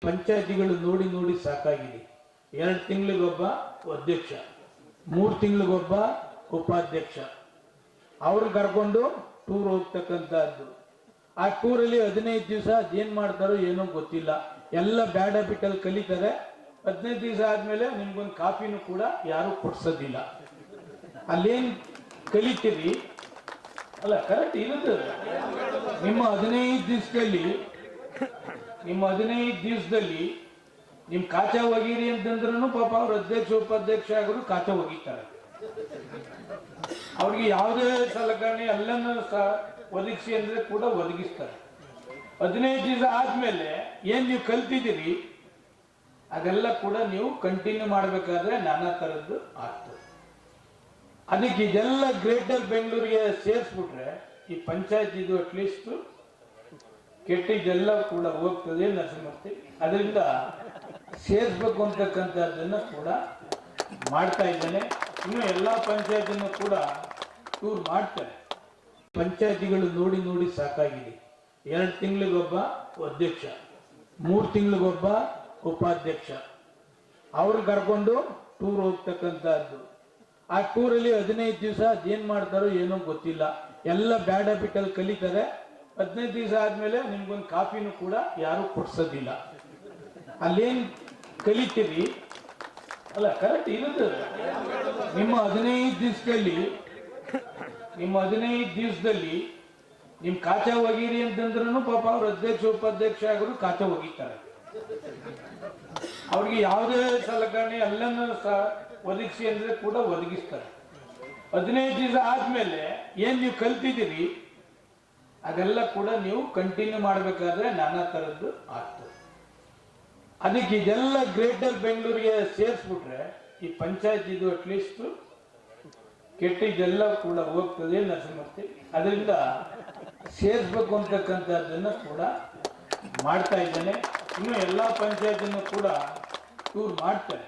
ಪಂಚಾಯತಿಗಳು ನೋಡಿ ನೋಡಿ ಸಾಕಾಗಿದೆ. 2 ತಿಂಗಳಿಗೊಬ್ಬ ಅಧ್ಯಕ್ಷ, 3 ತಿಂಗಳಿಗೊಬ್ಬ ಉಪಾಧ್ಯಕ್ಷ, ಅವ್ರು ಕರ್ಕೊಂಡು ಟೂರ್ ಹೋಗ್ತಕ್ಕಂಥದ್ದು. ಆ ಟೂರಲ್ಲಿ 15 ದಿವಸ ಅದೇನ್ ಮಾಡ್ತಾರೋ ಏನೋ ಗೊತ್ತಿಲ್ಲ. ಎಲ್ಲ ಬ್ಯಾಡ್ ಹ್ಯಾಬಿಟಲ್ಲಿ ಕಲಿತಾರೆ. 15 ದಿವಸ ಆದ್ಮೇಲೆ ನಿಮ್ಗೊಂದು ಕಾಫಿನೂ ಕೂಡ ಯಾರು ಕೊಡ್ಸೋದಿಲ್ಲ. ಅಲ್ಲೇನ್ ಕಲಿತೀರಿ ಅಲ್ಲ, ಕರೆಕ್ಟ್ ಇರುತ್ತೆ. ನಿಮ್ಮ 15 ದಿವಸದಲ್ಲಿ ನಿಮ್ ಕಾಚಾ ಒಗೀರಿ ಅಂತಂದ್ರೂ ಪಾಪ ಅವ್ರ ಅಧ್ಯಕ್ಷ ಉಪಾಧ್ಯಕ್ಷ ಆಗೋರು ಕಾಚಾ ಒಗಿತಾರೆ. ಅವ್ರಿಗೆ ಯಾವುದೇ ಸಲಕರಣೆ ಎಲ್ಲನೂ ಒದಗಿಸಿ ಅಂದ್ರೆ ಕೂಡ ಒದಗಿಸ್ತಾರೆ. 15 ದಿವಸ ಆದ್ಮೇಲೆ ಏನ್ ನೀವು ಕಲ್ತಿದ್ದೀರಿ ಅದೆಲ್ಲ ಕೂಡ ನೀವು ಕಂಟಿನ್ಯೂ ಮಾಡಬೇಕಾದ್ರೆ ನಾನಾ ತರದ್ದು ಆಗ್ತದೆ. ಅದಕ್ಕೆ ಇದೆಲ್ಲ ಗ್ರೇಟರ್ ಬೆಂಗಳೂರಿಗೆ ಸೇರಿಸ್ಬಿಟ್ರೆ ಈ ಪಂಚಾಯತ್ ಇದು ಅಟ್ಲೀಸ್ಟ್ ಕೆಟ್ಟಿದ್ದೆಲ್ಲ ಕೂಡ ಹೋಗ್ತದೆ ನರಸಿಂಹಮೂರ್ತಿ. ಅದರಿಂದ ಸೇರಿಸ್ಬೇಕು ಅಂತಕ್ಕಂಥದ್ದನ್ನ ಕೂಡ ಮಾಡ್ತಾ ಇದ್ದೇನೆ. ಇನ್ನು ಎಲ್ಲ ಪಂಚಾಯತಿನೂ ಕೂಡ ಟೂರ್ ಮಾಡ್ತಾರೆ. ಪಂಚಾಯತಿಗಳು ನೋಡಿ ನೋಡಿ ಸಾಕಾಗಿದೆ. 2 ತಿಂಗಳಿಗೊಬ್ಬ ಅಧ್ಯಕ್ಷ, 3 ತಿಂಗಳಿಗೊಬ್ಬ ಉಪಾಧ್ಯಕ್ಷ, ಅವ್ರು ಕರ್ಕೊಂಡು ಟೂರ್ ಹೋಗ್ತಕ್ಕಂಥದ್ದು. ಆ ಟೂರಲ್ಲಿ 15 ದಿವಸ ಅದೇನ್ ಮಾಡ್ತಾರೋ ಏನೋ ಗೊತ್ತಿಲ್ಲ. ಎಲ್ಲ ಬ್ಯಾಡ್ ಹ್ಯಾಬಿಟಲ್ಲಿ ಕಲಿತಾರೆ. 15 ದಿವಸ ಆದ್ಮೇಲೆ ನಿಮ್ಗೊಂದು ಕಾಫಿನೂ ಕೂಡ ಯಾರು ಕೊಡ್ಸೋದಿಲ್ಲ. ಅಲ್ಲೇನ್ ಕಲಿತೀರಿ ಅಲ್ಲ, ಕರೆಕ್ಟ್ ಇರುತ್ತೆ. ನಿಮ್ಮ 15 ದಿವಸದಲ್ಲಿ ನಿಮ್ ಕಾಚಾ ಒಗೀರಿ ಅಂತಂದ್ರೂ ಪಾಪ ಅವ್ರ ಅಧ್ಯಕ್ಷ ಉಪಾಧ್ಯಕ್ಷ ಆಗೋರು ಕಾಚಾ ಒಗಿತಾರೆ. ಅವ್ರಿಗೆ ಯಾವುದೇ ಸಲಕರಣೆ ಎಲ್ಲನೂ ಒದಗಿಸಿ ಅಂದ್ರೆ ಕೂಡ ಒದಗಿಸ್ತಾರೆ. 15 ದಿವಸ ಆದ್ಮೇಲೆ ಏನ್ ನೀವು ಕಲ್ತಿದ್ದೀರಿ ಅದೆಲ್ಲ ಕೂಡ ನೀವು ಕಂಟಿನ್ಯೂ ಮಾಡಬೇಕಾದ್ರೆ ನಾನಾ ತರದ್ದು ಆಗ್ತದೆ. ಅದಕ್ಕೆ ಇದೆಲ್ಲ ಗ್ರೇಟರ್ ಬೆಂಗಳೂರಿಗೆ ಸೇರಿಸ್ಬಿಟ್ರೆ ಈ ಪಂಚಾಯತ್ ಇದು ಅಟ್ಲೀಸ್ಟ್ ಕೆಟ್ಟಿದ್ದೆಲ್ಲ ಕೂಡ ಹೋಗ್ತದೆ ನರಸಿಂಹಮೂರ್ತಿ. ಅದರಿಂದ ಸೇರಿಸ್ಬೇಕು ಅಂತಕ್ಕಂಥದ್ದನ್ನ ಕೂಡ ಮಾಡ್ತಾ ಇದ್ದೇನೆ. ಇನ್ನು ಎಲ್ಲ ಪಂಚಾಯತಿನೂ ಕೂಡ ಟೂರ್ ಮಾಡ್ತಾರೆ.